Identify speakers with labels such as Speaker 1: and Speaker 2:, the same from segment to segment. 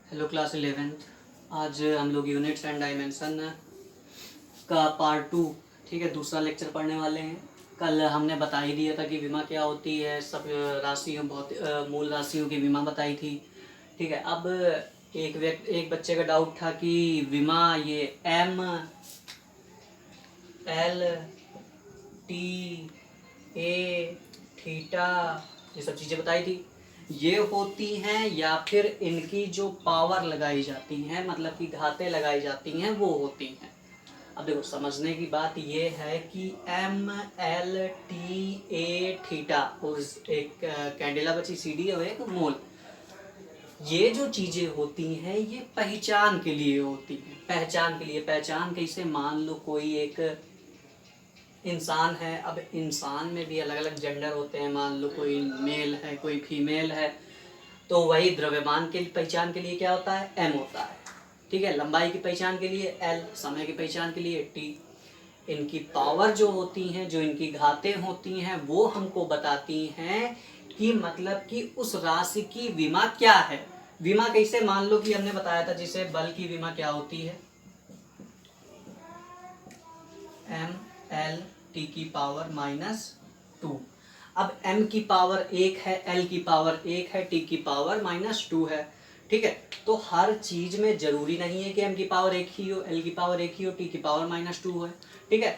Speaker 1: Hello class 11th। आज हम लोग यूनिट्स एंड डायमेंशन का पार्ट 2 ठीक है दूसरा लेक्चर पढ़ने वाले हैं। कल हमने बता ही दिया था कि विमा क्या होती है, सब राशियों मूल राशियों की विमा बताई थी। ठीक है, अब एक बच्चे का डाउट था कि विमा ये M L T A theta ये सब चीज़ें बताई थी, ये होती हैं या फिर इनकी जो पावर लगाई जाती हैं मतलब कि घातें लगाई जाती हैं वो होती हैं। अब देखो समझने की बात ये है कि M L T A theta और एक कैंडेला बची सी डी और एक मोल, ये जो चीज़ें होती हैं ये पहचान के लिए होती हैं। पहचान के लिए, पहचान कैसे, मान लो कोई एक इंसान है। अब इंसान में भी अलग अलग जेंडर होते हैं, मान लो कोई मेल है कोई फीमेल है, तो वही द्रव्यमान के पहचान के लिए क्या होता है, एम होता है। ठीक है, लंबाई की पहचान के लिए एल, समय की पहचान के लिए टी। इनकी पावर जो होती हैं, जो इनकी घातें होती हैं, वो हमको बताती हैं कि मतलब कि उस राशि की विमा क्या है। विमा कैसे, मान लो कि हमने बताया था जिसे बल की विमा क्या होती है, एम एल टी की पावर -2। अब m की पावर 1 है, l की पावर 1 है, t की पावर -2 है। ठीक है, तो हर चीज में जरूरी नहीं है कि m की पावर 1 ही हो, l की पावर 1 ही हो, t की पावर -2 हो। ठीक है,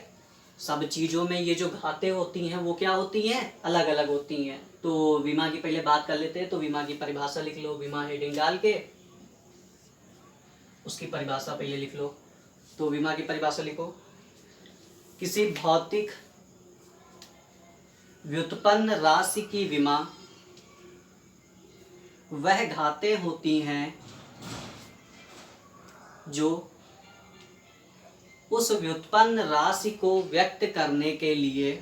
Speaker 1: सब चीज़ों में ये जो घातें होती हैं वो क्या होती हैं, अलग अलग होती हैं। तो विमा की पहले बात कर लेते हैं। तो विमा की परिभाषा लिख लो, विमा हेडिंग डाल के उसकी परिभाषा पहले लिख लो। तो विमा की परिभाषा लिखो, किसी भौतिक व्युत्पन्न राशि की विमा वह घातें होती हैं जो उस व्युत्पन्न राशि को व्यक्त करने के लिए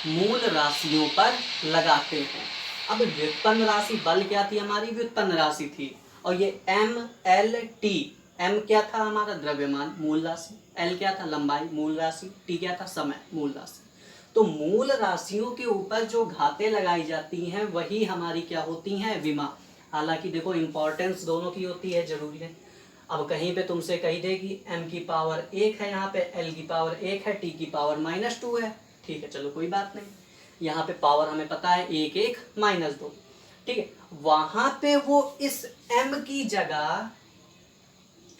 Speaker 1: मूल राशियों पर लगाते हैं। अब व्युत्पन्न राशि बल क्या थी, हमारी व्युत्पन्न राशि थी, और ये एम एल टी, एम क्या था हमारा द्रव्यमान मूल राशि, एल क्या था लंबाई मूल राशि, टी क्या था समय मूल राशि। तो मूल राशियों के ऊपर जो घातें लगाई जाती हैं वही हमारी क्या होती हैं, विमा। हालांकि देखो इंपॉर्टेंस दोनों की होती है, जरूरी है। अब कहीं पे तुमसे कही दे कि m की पावर 1 है, यहाँ पे l की पावर 1 है, t की पावर -2 है। ठीक है, चलो कोई बात नहीं, यहाँ पे पावर हमें पता है 1 1 -2। ठीक है, वहां पे वो इस m की जगह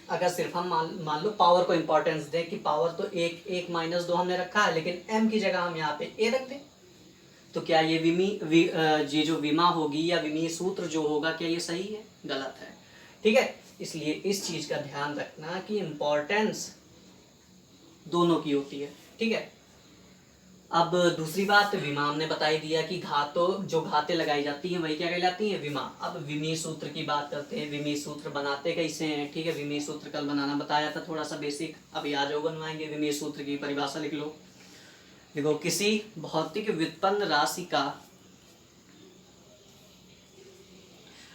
Speaker 1: अगर सिर्फ हम मान लो पावर को इंपॉर्टेंस दें कि पावर तो 1 1 -2 हमने रखा है, लेकिन m की जगह हम यहाँ पे a रख दें, तो क्या ये ये जो विमा होगी या विमीय सूत्र जो होगा, क्या ये सही है, गलत है। ठीक है, इसलिए इस चीज का ध्यान रखना कि इंपॉर्टेंस दोनों की होती है। ठीक है, अब दूसरी बात, विमा हमने बताई दिया कि जो घातें लगाई जाती हैं वही क्या कहलाती हैं, विमा। अब विमीय सूत्र की बात करते हैं, विमीय सूत्र बनाते कैसे हैं। ठीक है, विमीय सूत्र कल बनाना बताया था, थोड़ा सा बेसिक, अभी आज और बनवाएंगे। विमीय सूत्र की परिभाषा लिख लो, देखो किसी भौतिक व्युत्पन्न राशि का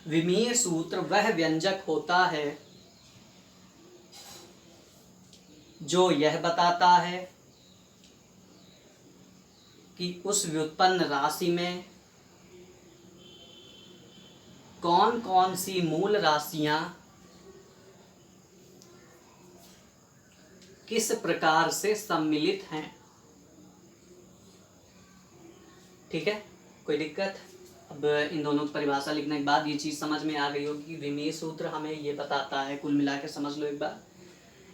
Speaker 1: विमीय सूत्र वह व्यंजक होता है जो यह बताता है कि उस व्युत्पन्न राशि में कौन कौन सी मूल राशियां किस प्रकार से सम्मिलित हैं। ठीक है, कोई दिक्कत। अब इन दोनों की परिभाषा लिखने के बाद ये चीज़ समझ में आ गई होगी कि विमीय सूत्र हमें ये बताता है, कुल मिला के समझ लो एक बार,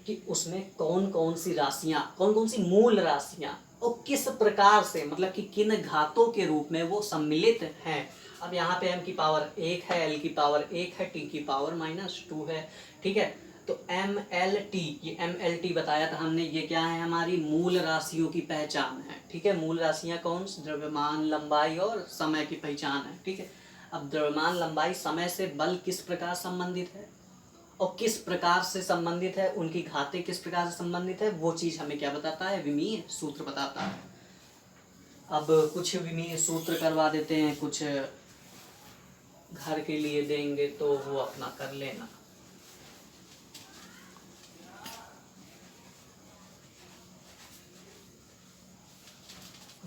Speaker 1: कि उसमें कौन कौन सी राशियां, कौन कौन सी मूल राशियां और किस प्रकार से, मतलब कि किन घातों के रूप में वो सम्मिलित हैं। अब यहाँ पे m की पावर 1 है, l की पावर 1 है, t की पावर -2 है। ठीक है, तो एम एल टी, ये एम एल टी बताया था हमने, ये क्या है, हमारी मूल राशियों की पहचान है। ठीक है, मूल राशियां कौन, द्रव्यमान, लंबाई और समय की पहचान है। ठीक है, अब द्रव्यमान, लंबाई, समय से बल किस प्रकार संबंधित है और किस प्रकार से संबंधित है, उनकी घातें किस प्रकार से संबंधित है, वो चीज हमें क्या बताता है, विमीय सूत्र बताता है। अब कुछ विमीय सूत्र करवा देते हैं, कुछ घर के लिए देंगे तो वो अपना कर लेना।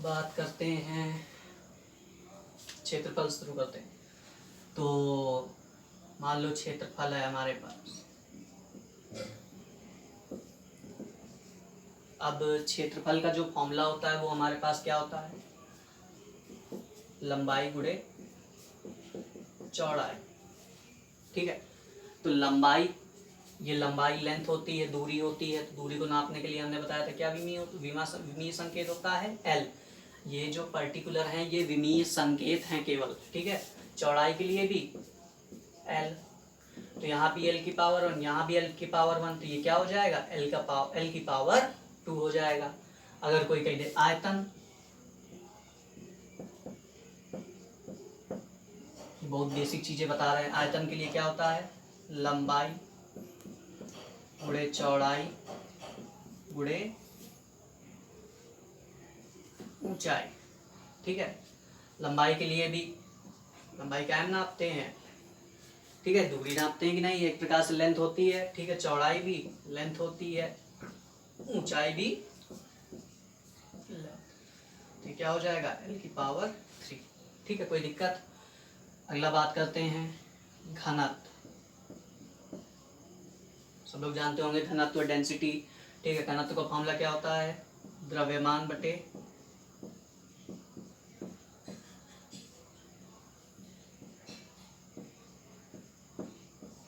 Speaker 1: बात करते हैं क्षेत्रफल, शुरू करते हैं। तो मान लो क्षेत्रफल है हमारे पास। अब क्षेत्रफल का जो फॉर्मूला होता है वो हमारे पास क्या होता है, लंबाई गुणे चौड़ाई। ठीक है, तो लंबाई, ये लंबाई लेंथ होती है, दूरी होती है, तो दूरी को नापने के लिए हमने बताया था क्या विमीय संकेत होता है एल। ये जो पर्टिकुलर हैं ये विमीय संकेत हैं केवल। ठीक है, चौड़ाई के लिए भी एल, तो यहाँ भी एल की पावर 1, यहाँ भी एल की पावर 1, तो ये क्या हो जाएगा, एल की पावर 2 हो जाएगा। अगर कोई कह दे आयतन, बहुत बेसिक चीजें बता रहे हैं। आयतन के लिए क्या होता है, लंबाई गुणे चौड़ाई गुणे ऊंचाई। ठीक है, लंबाई के लिए भी लंबाई क्या नापते हैं, ठीक है, दूरी नापते हैं कि नहीं, एक प्रकार से लेंथ होती है। ठीक है, चौड़ाई भी लेंथ होती है, ऊंचाई भी लेंथ, तो क्या हो जाएगा एल की पावर 3। ठीक है, कोई दिक्कत। अगला बात करते हैं घनत्व। सब लोग जानते होंगे घनत्व, डेंसिटी। ठीक है, घनत्व का फॉर्मूला क्या होता है, द्रव्यमान बटे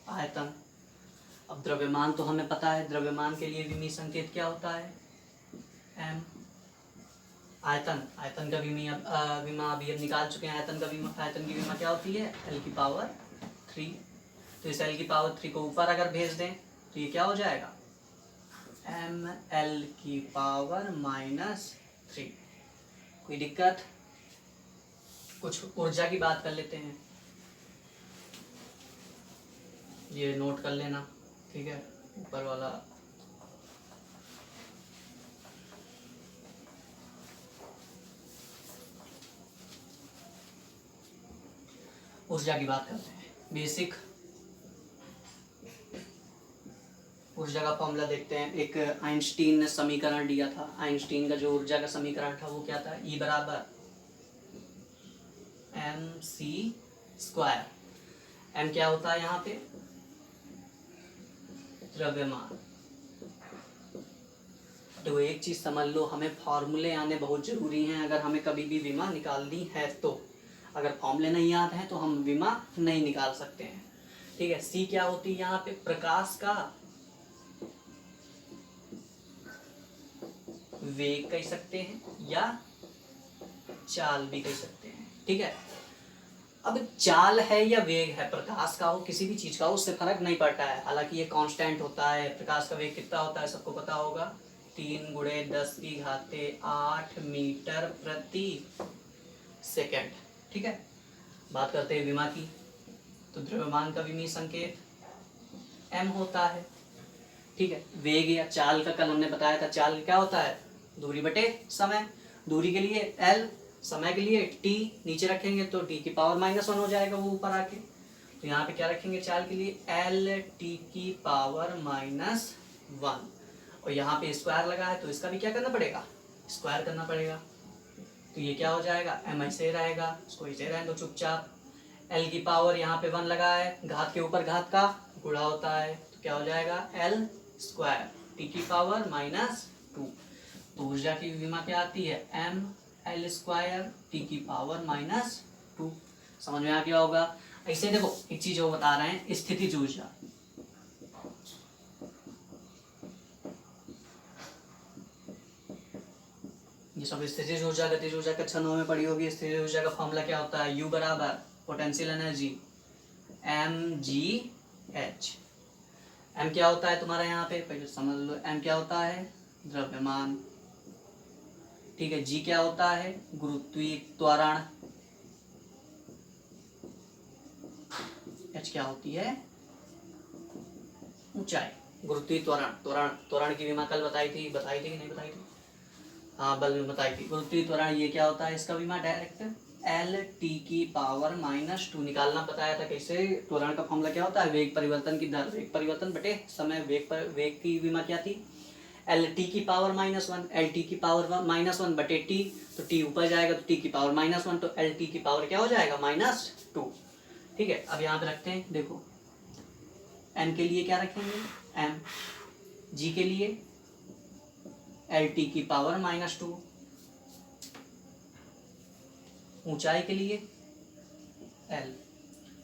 Speaker 1: आयतन। अब द्रव्यमान तो हमें पता है, द्रव्यमान के लिए विमीय संकेत क्या होता है, एम। आयतन का विमा अभी हम निकाल चुके हैं। आयतन की विमा क्या होती है, एल की पावर 3। तो इस एल की पावर 3 को ऊपर अगर भेज दें तो ये क्या हो जाएगा, एम एल की पावर -3। कोई दिक्कत। कुछ ऊर्जा की बात कर लेते हैं, ये नोट कर लेना। ठीक है, ऊपर वाला ऊर्जा की बात करते हैं। बेसिक ऊर्जा का फॉर्मूला देखते हैं। एक आइंस्टीन ने समीकरण दिया था। आइंस्टीन का जो ऊर्जा का समीकरण था वो क्या था, E बराबर mc²। m क्या होता है यहाँ पे, द्रव्यमान। तो एक चीज समझ लो, हमें फॉर्मूले आने बहुत जरूरी हैं अगर हमें कभी भी विमा निकालनी है तो। अगर फॉर्मूले नहीं याद हैं तो हम विमा नहीं निकाल सकते हैं। ठीक है, c क्या होती है यहाँ पे, प्रकाश का वेग कह सकते हैं या चाल भी कह सकते हैं। ठीक है, अब चाल है या वेग है, प्रकाश का हो किसी भी चीज का हो, उससे फर्क नहीं पड़ता है। हालांकि ये कांस्टेंट होता है। प्रकाश का वेग कितना होता है सबको पता होगा, 3 × 10⁸ मीटर प्रति सेकंड। ठीक है, बात करते हैं विमा की। तो द्रव्यमान का विमीय संकेत m होता है। ठीक है, वेग या चाल का कल हमने बताया था, चाल क्या होता है, दूरी बटे समय। दूरी के लिए l, समय के लिए t, नीचे रखेंगे तो t की पावर -1 हो जाएगा वो ऊपर आके। तो यहाँ पे क्या रखेंगे, चाल के लिए l t की पावर -1, और यहाँ पे स्क्वायर लगा है तो इसका भी क्या करना पड़ेगा, स्क्वायर करना पड़ेगा। तो ये क्या हो जाएगा, m ऐसे रहेगा, इसको ऐसे रहने दो चुपचाप। l की पावर यहाँ पे 1 लगा है, घात के ऊपर घात का गुणा होता है, तो क्या हो जाएगा l² t की पावर -2। तो ऊर्जा की विमा क्या आती है, ml² t की पावर -2। समझ में आ गया होगा। ऐसे देखो एक चीज वो बता रहे हैं, स्थितिज ऊर्जा। ये सब स्थितिज ऊर्जा, गतिज ऊर्जा के क्षणों में पड़ी होगी। स्थितिज ऊर्जा का फॉर्मूला क्या होता है, U बराबर पोटेंशियल एनर्जी mgh। m क्या होता है तुम्हारा यहाँ पे, पहले समझ लो, m क्या होता है, द्रव्यमान। ठीक है, g क्या होता है, गुरुत्वीय त्वरण। h क्या होती है, ऊंचाई। गुरुत्वीय त्वरण की विमा कल बताई थी कि नहीं बताई थी, हाँ बल में बताई थी। गुरुत्वीय त्वरण ये क्या होता है, इसका विमा डायरेक्ट l t की पावर -2 निकालना बताया था। कैसे, त्वरण का फॉर्मूला क्या होता है, वेग परिवर्तन की दर, वेग परिवर्तन बटे समय। वेग की विमा क्या थी, एल टी की पावर -1, एल टी की पावर -1 बटे टी, तो टी ऊपर जाएगा तो टी की पावर -1, तो एल टी की पावर क्या हो जाएगा, -2। ठीक है, अब यहाँ पे रखते हैं, देखो एन के लिए क्या रखेंगे, एम, जी के लिए एल टी की पावर -2, ऊंचाई के लिए एल।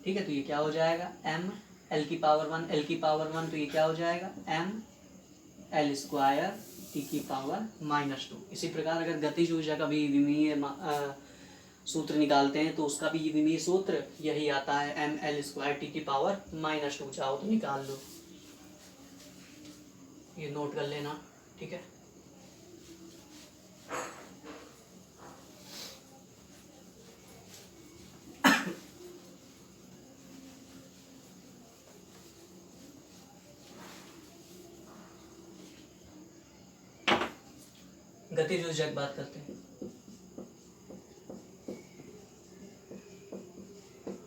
Speaker 1: ठीक है, तो ये क्या हो जाएगा, एम एल की पावर 1, एल की पावर 1, तो ये क्या हो जाएगा, एम एल स्क्वायर टी की पावर -2। इसी प्रकार अगर गतिज ऊर्जा का भी विमीय सूत्र निकालते हैं तो उसका भी विमीय सूत्र यही आता है, एम एल स्क्वायर टी की पावर -2। चाहो तो निकाल लो, ये नोट कर लेना। ठीक है, गतिज ऊर्जा की बात करते हैं।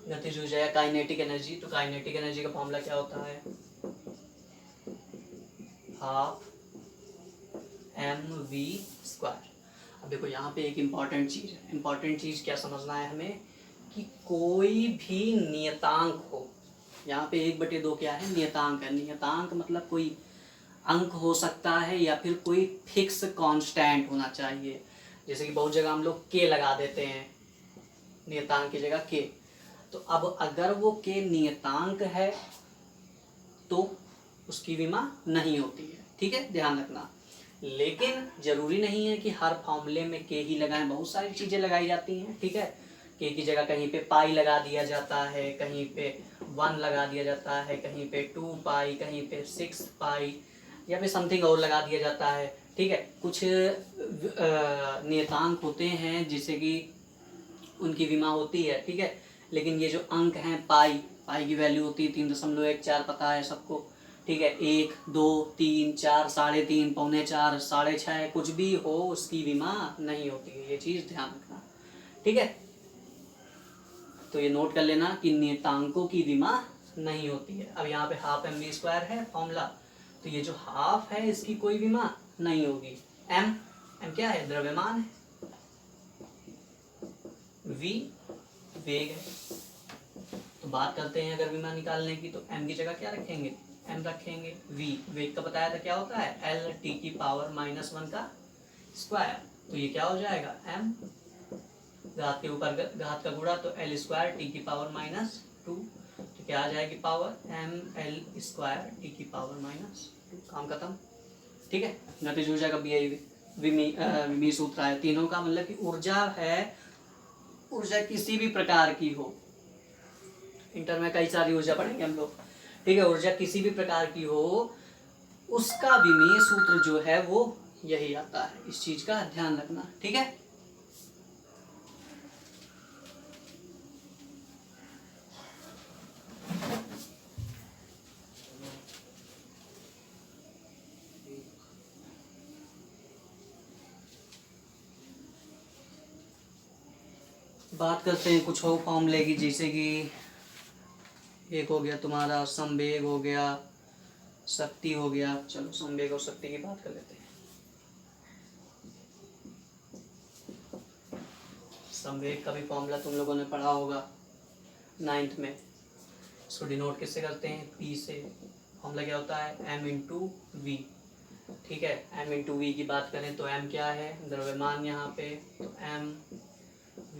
Speaker 1: गतिज ऊर्जा या काइनेटिक एनर्जी, तो काइनेटिक एनर्जी का फॉर्मूला क्या होता है, हाफ mv²। अब देखो यहाँ पे एक इम्पॉर्टेंट चीज़ है, इम्पॉर्टेंट चीज़ क्या समझना है हमें, कि कोई भी नियतांक हो, यहाँ पे 1/2 क्या है, नियतांक है। नियतांक मतलब कोई अंक हो सकता है या फिर कोई फिक्स कांस्टेंट होना चाहिए। जैसे कि बहुत जगह हम लोग के लगा देते हैं नियतांक की जगह के, तो अब अगर वो के नियतांक है तो उसकी विमा नहीं होती है। ठीक है, ध्यान रखना। लेकिन जरूरी नहीं है कि हर फॉर्मूले में के ही लगाएं, बहुत सारी चीज़ें लगाई जाती हैं। ठीक है, के की जगह कहीं पे पाई लगा दिया जाता है, कहीं पे 1 लगा दिया जाता है, कहीं पे 2 पाई, कहीं पे 6 पाई, या फिर समथिंग और लगा दिया जाता है। ठीक है, कुछ नियतांक होते हैं जिससे कि उनकी विमा होती है। ठीक है, लेकिन ये जो अंक हैं, पाई की वैल्यू होती है 3.14, पता है सबको। ठीक है, 1, 2, 3, 4, 3.5, 4, 6.5, कुछ भी हो उसकी विमा नहीं होती है, ये चीज़ ध्यान रखना। ठीक है, तो ये नोट कर लेना कि नियतांकों की विमा नहीं होती है। अब यहाँ पे हाफ mv² है फॉर्मूला, तो ये जो हाफ है इसकी कोई विमा नहीं होगी। एम क्या है, द्रव्यमान है, v वेग है। तो बात करते हैं अगर विमा निकालने की, तो m की जगह क्या रखेंगे, m रखेंगे। v वेग का बताया था क्या होता है, l t की पावर -1 का स्क्वायर। तो ये क्या हो जाएगा, m घात के ऊपर घात का गुणा, तो l² t की पावर -2, तो क्या आ जाएगी पावर ml² t की पावर -2। काम खत्म। ठीक है, गतिज ऊर्जा का भी विमीय सूत्र है तीनों का, मतलब कि ऊर्जा है, ऊर्जा किसी भी प्रकार की हो, इंटर में कई सारी ऊर्जा पढ़ेंगे हम लोग। ठीक है, ऊर्जा किसी भी प्रकार की हो, उसका विमीय सूत्र जो है वो यही आता है, इस चीज का ध्यान रखना। ठीक है, बात करते हैं कुछ और फॉर्मूले की, जैसे कि एक हो गया तुम्हारा संवेग, हो गया शक्ति, हो गया। चलो संवेग और शक्ति की बात कर लेते हैं। संवेग का भी फॉर्मूला तुम लोगों ने पढ़ा होगा 9th में। इसको डिनोट किससे करते हैं, P से। फॉर्मूला क्या होता है, m × v। ठीक है, m × v की बात करें तो m क्या है, द्रव्यमान यहाँ पे, तो m,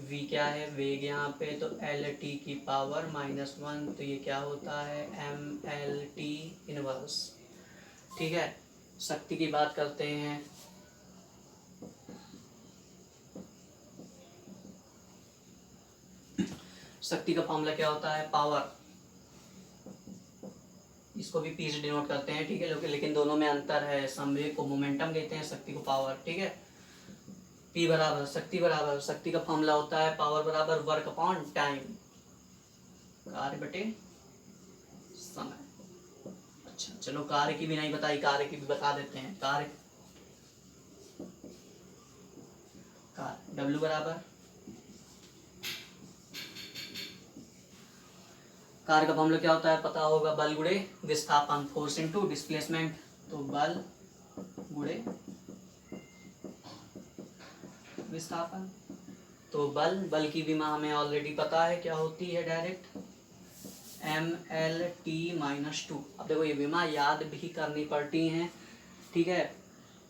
Speaker 1: v क्या है, वेग यहाँ पे, तो l t की पावर -1, तो ये क्या होता है, ml t इनवर्स। ठीक है, शक्ति की बात करते हैं, शक्ति का फॉर्मूला क्या होता है, पावर। इसको भी P से डिनोट करते हैं। ठीक है, लेकिन दोनों में अंतर है, संवेग को मोमेंटम कहते हैं, शक्ति को पावर। ठीक है, P बराबर शक्ति बराबर, शक्ति का फॉर्मूला होता है पावर बराबर वर्क अपॉन टाइम, कार्य बटे समय। अच्छा चलो, कार्य की भी नहीं बताई, कार्य की भी बता देते हैं। कार्य W बराबर, कार्य का फॉर्मूला क्या होता है पता होगा, बल गुणे विस्थापन, फोर्स इनटू डिस्प्लेसमेंट। तो बल गुणे विस्थापन, तो बल की विमा हमें ऑलरेडी पता है क्या होती है, डायरेक्ट mL/T-2। अब देखो ये विमा याद भी करनी पड़ती हैं, ठीक है,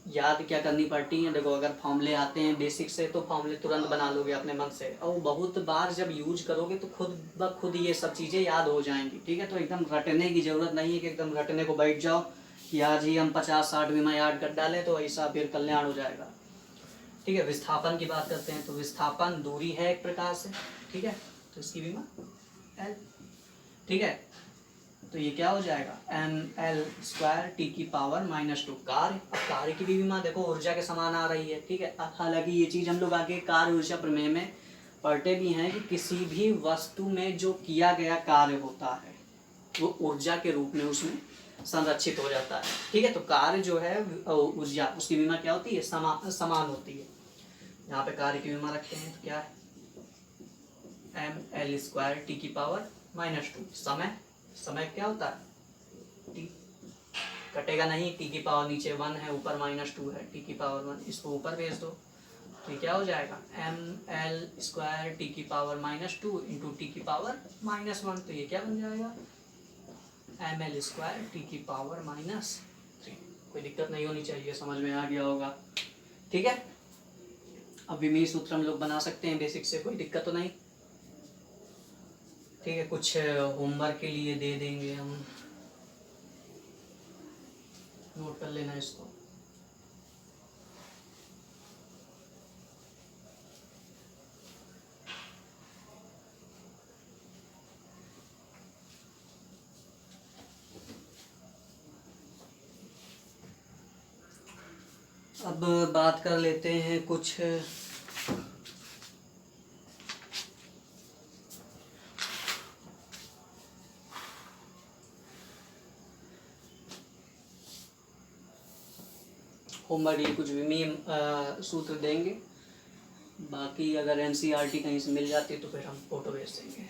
Speaker 1: याद क्या करनी पड़ती हैं। देखो अगर फॉर्मूले आते हैं बेसिक से तो फॉर्मूले तुरंत बना लोगे अपने मन से, और बहुत बार जब यूज करोगे तो खुद ब खुद ये सब चीज़ें याद हो जाएंगी, ठीक है। तो एकदम रटने की ज़रूरत नहीं है कि एकदम रटने को बैठ जाओ कि आज ही हम 50-60 विमा याद कर डालें तो ऐसा फिर कल्याण हो जाएगा, ठीक है। विस्थापन की बात करते हैं तो विस्थापन दूरी है एक प्रकार से, ठीक है, तो इसकी विमा L, ठीक है। तो ये क्या हो जाएगा mL/T⁻²। कार्य, अब कार्य की भी विमा देखो ऊर्जा के समान आ रही है, ठीक है। हालांकि ये चीज़ हम लोग आगे कार्य ऊर्जा प्रमेय में पढ़ते भी हैं कि किसी भी वस्तु में जो किया गया कार्य होता है वो ऊर्जा के रूप में उसमें संरक्षित हो जाता है, ठीक है। तो कार्य जो है ऊर्जा, उसकी विमा क्या होती है, समान होती है। यहाँ पे कार्य की विमा रखते हैं तो क्या है mL/T⁻²। समय क्या होता है t, कटेगा नहीं, t की पावर नीचे 1 है, ऊपर -2 है, t की पावर 1, इसको ऊपर भेज दो तो ये क्या हो जाएगा mL/T⁻² इंटू t की पावर -1। तो ये क्या बन जाएगा mL/T⁻3। कोई दिक्कत नहीं होनी चाहिए, समझ में आ गया होगा, ठीक है। अब विमीय सूत्र हम लोग बना सकते हैं बेसिक से, कोई दिक्कत तो नहीं, ठीक है। कुछ होमवर्क के लिए दे देंगे हम, नोट कर लेना इसको। अब बात कर लेते हैं कुछ होमवर्क लिए, कुछ विमीय सूत्र देंगे, बाकी अगर एनसीईआरटी कहीं से मिल जाती तो फिर हम फोटो भेज देंगे।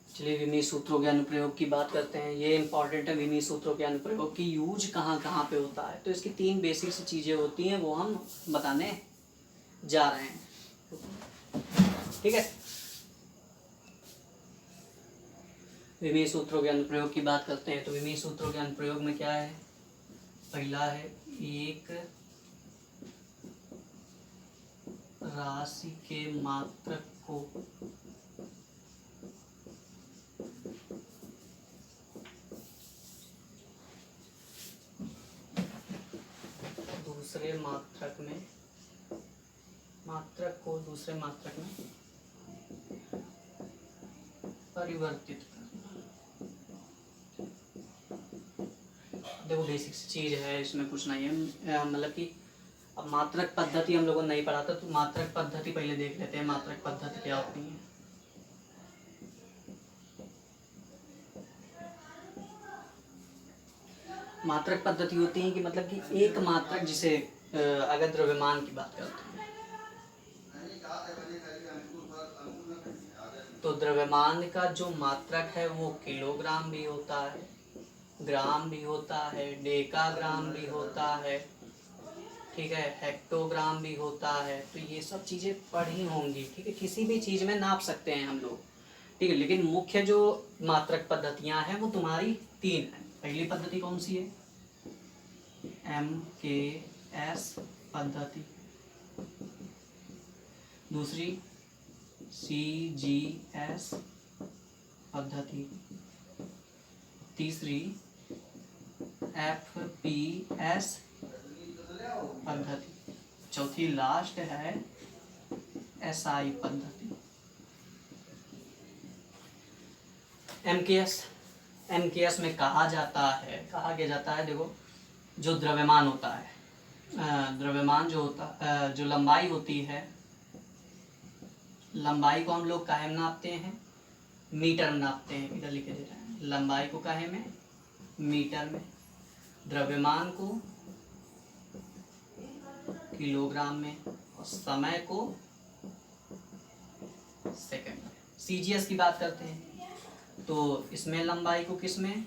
Speaker 1: चलिए विमीय सूत्रों के अनुप्रयोग की बात करते हैं। ये इंपॉर्टेंट है, विमीय सूत्रों के अनुप्रयोग की यूज कहाँ कहाँ पे होता है। तो इसकी 3 बेसिक सी चीज़ें होती हैं, वो हम बताने जा रहे हैं, ठीक है। विमीय सूत्रों के अनुप्रयोग की बात करते हैं तो विमीय सूत्रों के अनुप्रयोग में क्या है, पहला है एक राशि के मात्रक को दूसरे मात्रक दूसरे मात्रक में परिवर्तित करना। देखो बेसिक चीज है, इसमें कुछ नहीं है, मतलब कि अब मात्रक पद्धति हम लोगों ने नहीं पढ़ा था, तो मात्रक पद्धति पहले देख लेते हैं। मात्रक पद्धति क्या होती है। मात्रक पद्धति होती है कि मतलब कि एक मात्रक, जिसे अगर द्रव्यमान की बात करते हैं तो द्रव्यमान का जो मात्रक है वो किलोग्राम भी होता है, ग्राम भी होता है, डेकाग्राम भी होता है, ठीक है, हेक्टोग्राम भी होता है। तो ये सब चीज़ें पढ़ी होंगी, ठीक है। किसी भी चीज़ में नाप सकते हैं हम लोग, ठीक है। लेकिन मुख्य जो मात्रक पद्धतियाँ हैं वो तुम्हारी 3 हैं। पहली पद्धति कौन सी है, MKS पद्धति, दूसरी CGS पद्धति, तीसरी FPS पद्धति, चौथी लास्ट है SI पद्धति। MKS में कहा क्या जाता है, देखो जो द्रव्यमान होता है, द्रव्यमान जो लंबाई होती है, लंबाई को हम लोग काहे में नापते हैं, मीटर में नापते हैं। इधर लिखे दे रहे हैं, लंबाई को काहे में, मीटर में, द्रव्यमान को किलोग्राम में, और समय को सेकंड में। CGS की बात करते हैं तो इसमें लंबाई को किस में,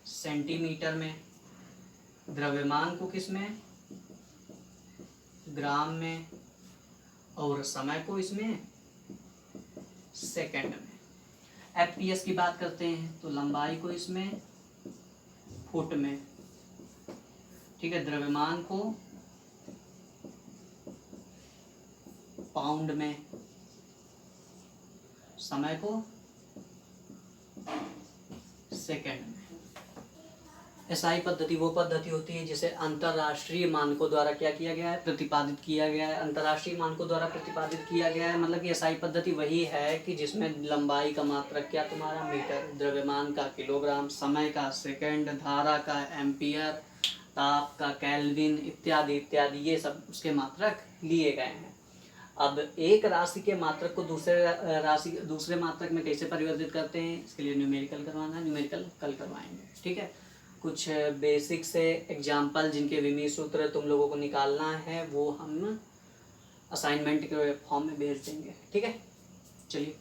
Speaker 1: सेंटीमीटर में, द्रव्यमान को किस में, ग्राम में, और समय को इसमें सेकंड में। FPS की बात करते हैं तो लंबाई को इसमें फुट में, ठीक है, द्रव्यमान को पाउंड में, समय को सेकंड में। SI पद्धति वो पद्धति होती है जिसे अंतर्राष्ट्रीय मानकों द्वारा क्या किया गया है, प्रतिपादित किया गया है। अंतर्राष्ट्रीय मानकों द्वारा प्रतिपादित किया गया है मतलब कि SI पद्धति वही है कि जिसमें लंबाई का मात्रक क्या तुम्हारा मीटर, द्रव्यमान का किलोग्राम, समय का सेकंड, धारा का एम्पियर, ताप का केल्विन इत्यादि इत्यादि, ये सब उसके मात्रक लिए गए हैं। अब एक राशि के मात्रक को दूसरे मात्रक में कैसे परिवर्तित करते हैं, इसके लिए न्यूमेरिकल करवाना है, न्यूमेरिकल कल करवाएंगे, ठीक है। कुछ बेसिक से एग्जाम्पल जिनके विमीय सूत्र तुम लोगों को निकालना है वो हम असाइनमेंट के फॉर्म में भेज देंगे, ठीक है। चलिए।